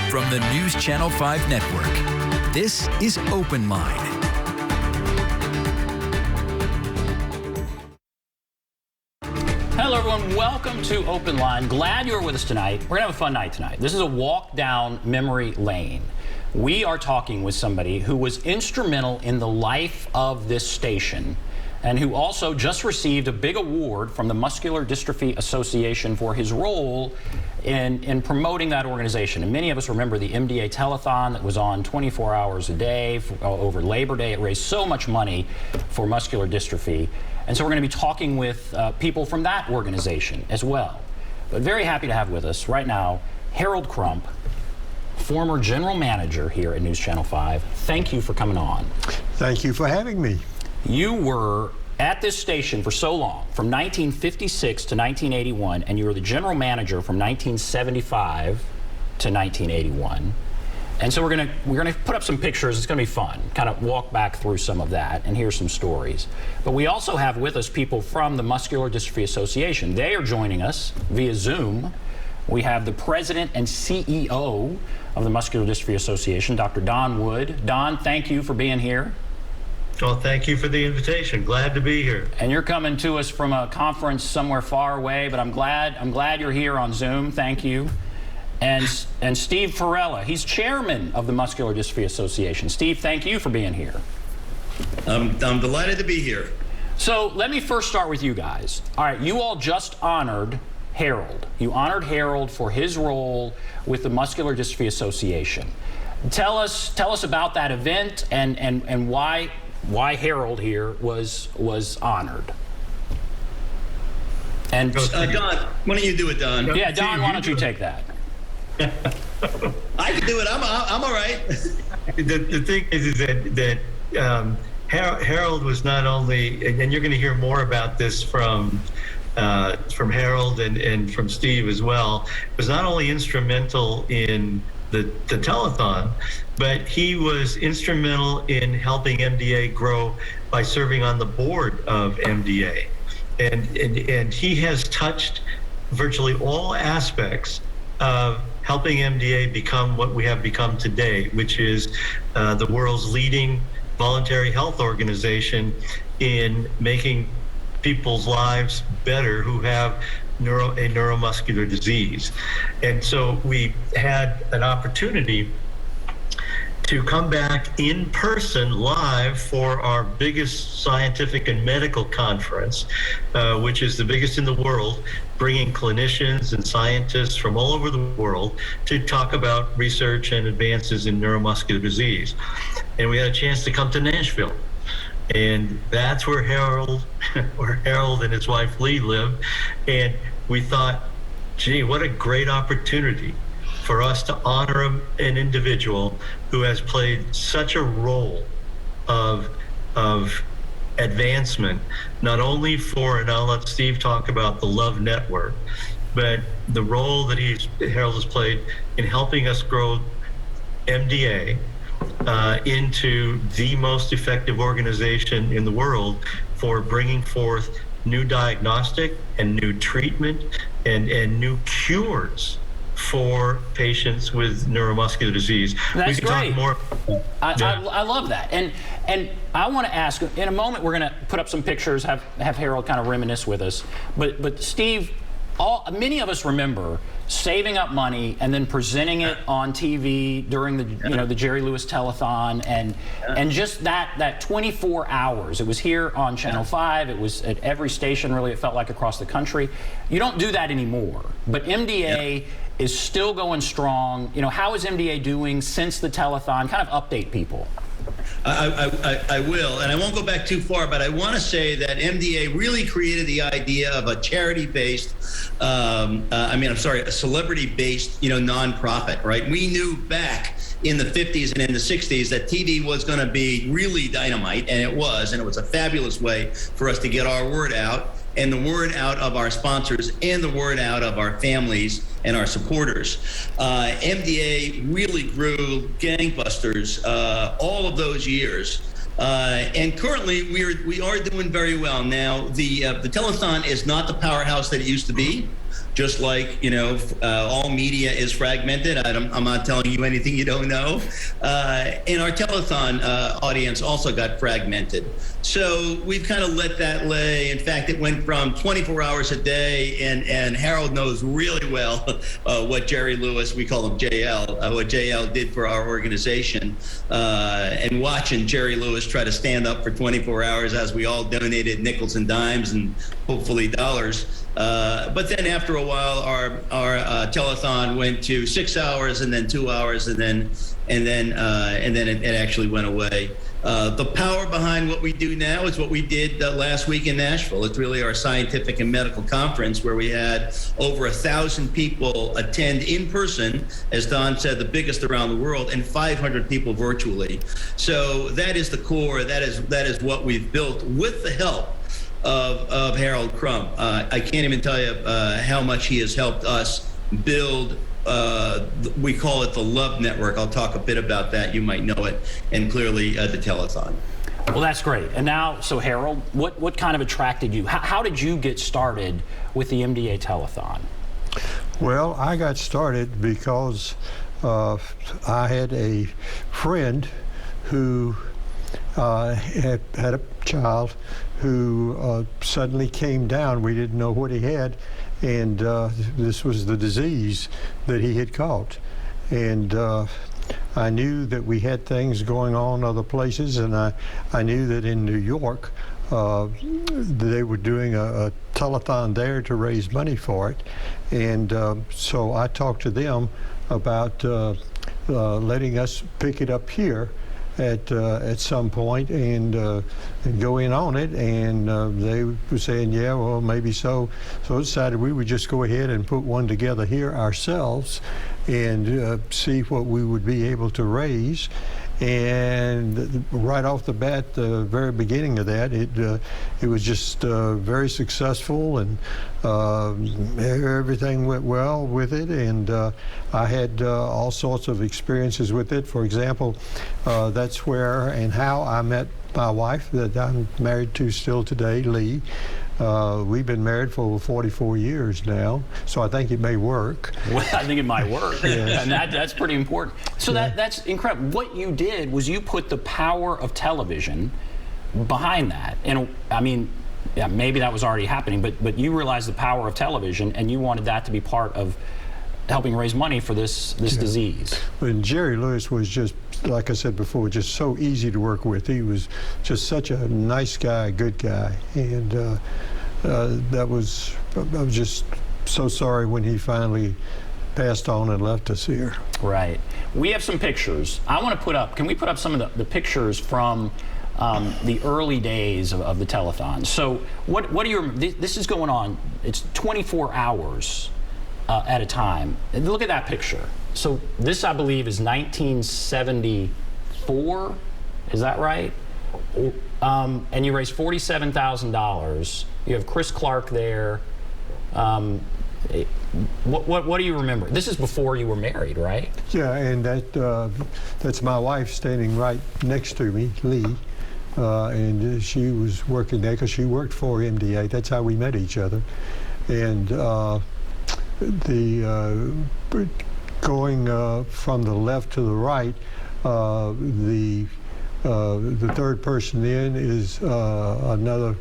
From the News Channel 5 Network, this is OpenLine. Hello, everyone. Welcome to OpenLine. Glad you're with us tonight. We're going to have a fun night tonight. This is a walk down memory lane. We are talking with somebody who was instrumental in the life of this station and who also just received a big award from the Muscular Dystrophy Association for his role in promoting that organization. And many of us remember the MDA telethon that was on 24 hours a day over Labor Day. It raised so much money for muscular dystrophy. And so we're going to be talking with people from that organization as well. But very happy to have with us right now Harold Crump, former general manager here at News Channel 5. Thank you for coming on. Thank you for having me. You were at this station for so long, from 1956 to 1981, and you were the general manager from 1975 to 1981. And so we're gonna put up some pictures. It's gonna be fun. Kind of walk back through some of that and hear some stories. But we also have with us people from the Muscular Dystrophy Association. They are joining us via Zoom. We have the president and CEO of the Muscular Dystrophy Association, Dr. Don Wood. Don, thank you for being here. Well, thank you for the invitation. Glad to be here. And you're coming to us from a conference somewhere far away, but I'm glad you're here on Zoom. Thank you. And Steve Farella, he's chairman of the Muscular Dystrophy Association. Steve, thank you for being here. I'm delighted to be here. So let me first start with you guys. All right, you all just honored Harold. You honored Harold for his role with the Muscular Dystrophy Association. Tell us about that event and why Harold here was honored. And Don, why don't you do it, Don? Yeah, Don, why don't you take that? I can do it. I'm all right. The thing is that Harold was not only, and you're going to hear more about this from Harold and from Steve as well, was not only instrumental in the telethon, but he was instrumental in helping MDA grow by serving on the board of MDA. And he has touched virtually all aspects of helping MDA become what we have become today, which is the world's leading voluntary health organization in making people's lives better who have a neuromuscular disease. And so we had an opportunity to come back in person live for our biggest scientific and medical conference, which is the biggest in the world, bringing clinicians and scientists from all over the world to talk about research and advances in neuromuscular disease. And we had a chance to come to Nashville. And that's where Harold and his wife Lee live. And we thought, gee, what a great opportunity for us to honor an individual who has played such a role of advancement, not only for, and I'll let Steve talk about the Love Network, but the role that Harold has played in helping us grow MDA into the most effective organization in the world for bringing forth new diagnostic and new treatment and new cures for patients with neuromuscular disease. That's we can great. Talk more. I love that. And I want to ask, in a moment we're going to put up some pictures, have Harold kind of reminisce with us. But Steve, many of us remember saving up money and then presenting it on TV during the Jerry Lewis telethon and just that 24 hours. It was here on Channel 5. It was at every station, really, it felt like, across the country. You don't do that anymore. But MDA is still going strong. How is MDA doing since the telethon? Kind of update people. I will, and I won't go back too far, but I want to say that MDA really created the idea of a charity-based, a celebrity-based, nonprofit, right? We knew back in the 50s and in the 60s that TV was going to be really dynamite, and it was a fabulous way for us to get our word out, and the word out of our sponsors and the word out of our families and our supporters. MDA really grew gangbusters all of those years. And currently we are doing very well. Now, the telethon is not the powerhouse that it used to be. just like, all media is fragmented. I'm not telling you anything you don't know. And our telethon audience also got fragmented. So we've kind of let that lay. In fact, it went from 24 hours a day, and Harold knows really well what Jerry Lewis, we call him JL, what JL did for our organization. And watching Jerry Lewis try to stand up for 24 hours as we all donated nickels and dimes and hopefully dollars. But then after a while, our telethon went to 6 hours, and then 2 hours, and then it actually went away. The power behind what we do now is what we did last week in Nashville. It's really our scientific and medical conference where we had over 1,000 people attend in person, as Don said, the biggest around the world, and 500 people virtually. So that is the core. That is what we've built with the help of Harold Crump. I can't even tell you how much he has helped us build. We call it the Love Network. I'll talk a bit about that. You might know it. And clearly the telethon. Well, that's great. And now, so Harold, what kind of attracted you? How did you get started with the MDA telethon? Well, I got started because I had a friend who had a child who suddenly came down. We didn't know what he had, and this was the disease that he had caught. And I knew that we had things going on other places, and I knew that in New York they were doing a telethon there to raise money for it. And so I talked to them about letting us pick it up here at some point and go in on it, and they were saying, yeah, well, maybe so. So I decided we would just go ahead and put one together here ourselves and see what we would be able to raise. And right off the bat, the very beginning of that, it was just very successful, and everything went well with it. And I had all sorts of experiences with it. For example, that's where and how I met my wife that I'm married to still today, Lee. We've been married for over 44 years now, so I think it may work. Well, I think it might work, Yes. and that's pretty important. So that's incredible. What you did was you put the power of television behind that. And I mean, yeah, maybe that was already happening, but you realized the power of television, and you wanted that to be part of helping raise money for this disease. And Jerry Lewis was just, like I said before, just so easy to work with. He was just such a nice guy, good guy, and I was just so sorry when he finally passed on and left us here. Right. We have some pictures. I want to put up, can we put up some of the pictures from the early days of the telethon? So what are your, this is going on, it's 24 hours at a time. And look at that picture. So this, I believe, is 1974. Is that right? And you raised $47,000. You have Chris Clark there. What do you remember? This is before you were married, right? Yeah, and that's my wife standing right next to me, Lee. And she was working there because she worked for MDA. That's how we met each other. And going from the left to the right, the third person in is another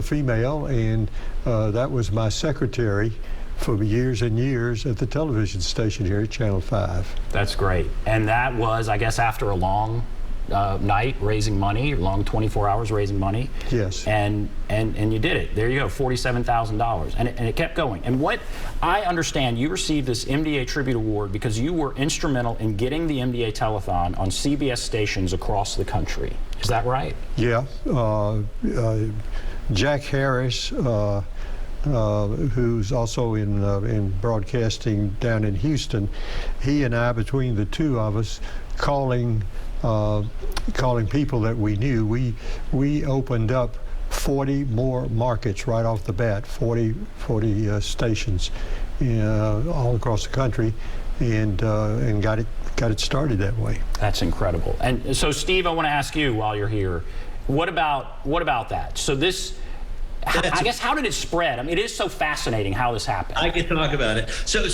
female, and that was my secretary for years and years at the television station here at Channel 5. That's great. And that was, I guess, after a long night raising money, long 24 hours raising money. Yes. And you did it. There you go, $47,000. And it kept going. And what I understand, you received this MDA Tribute Award because you were instrumental in getting the MDA Telethon on CBS stations across the country. Is that right? Yeah. Jack Harris, who's also in broadcasting down in Houston, he and I, between the two of us, calling people that we knew, we opened up 40 more markets right off the bat, 40 stations all across the country, and got it started that way. That's incredible. And so, Steve, I want to ask you while you're here, what about that? So this, I guess, how did it spread? I mean, it is so fascinating how this happened. I can talk about it. So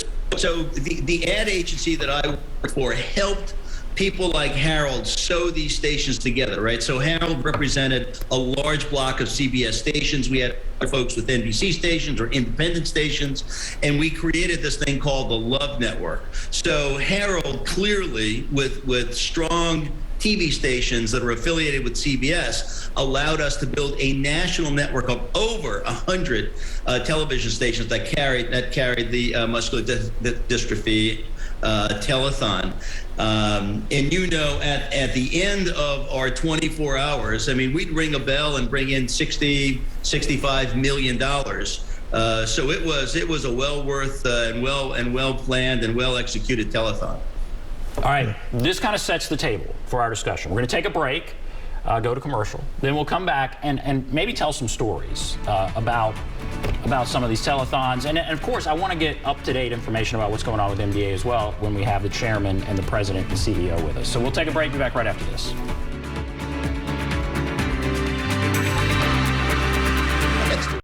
the ad agency that I worked for helped people like Harold sew these stations together, right? So Harold represented a large block of CBS stations. We had folks with NBC stations or independent stations, and we created this thing called the Love Network. So Harold clearly, with strong TV stations that are affiliated with CBS, allowed us to build a national network of over 100 television stations that carried the muscular dystrophy telethon. And at the end of our 24 hours, I mean, we'd ring a bell and bring in $65 million. So it was a well worth and well planned and well executed telethon. All right, this kind of sets the table for our discussion. We're going to take a break, go to commercial, then we'll come back and maybe tell some stories about some of these telethons. And of course, I want to get up-to-date information about what's going on with MDA as well when we have the chairman and the president and CEO with us. So we'll take a break, be back right after this.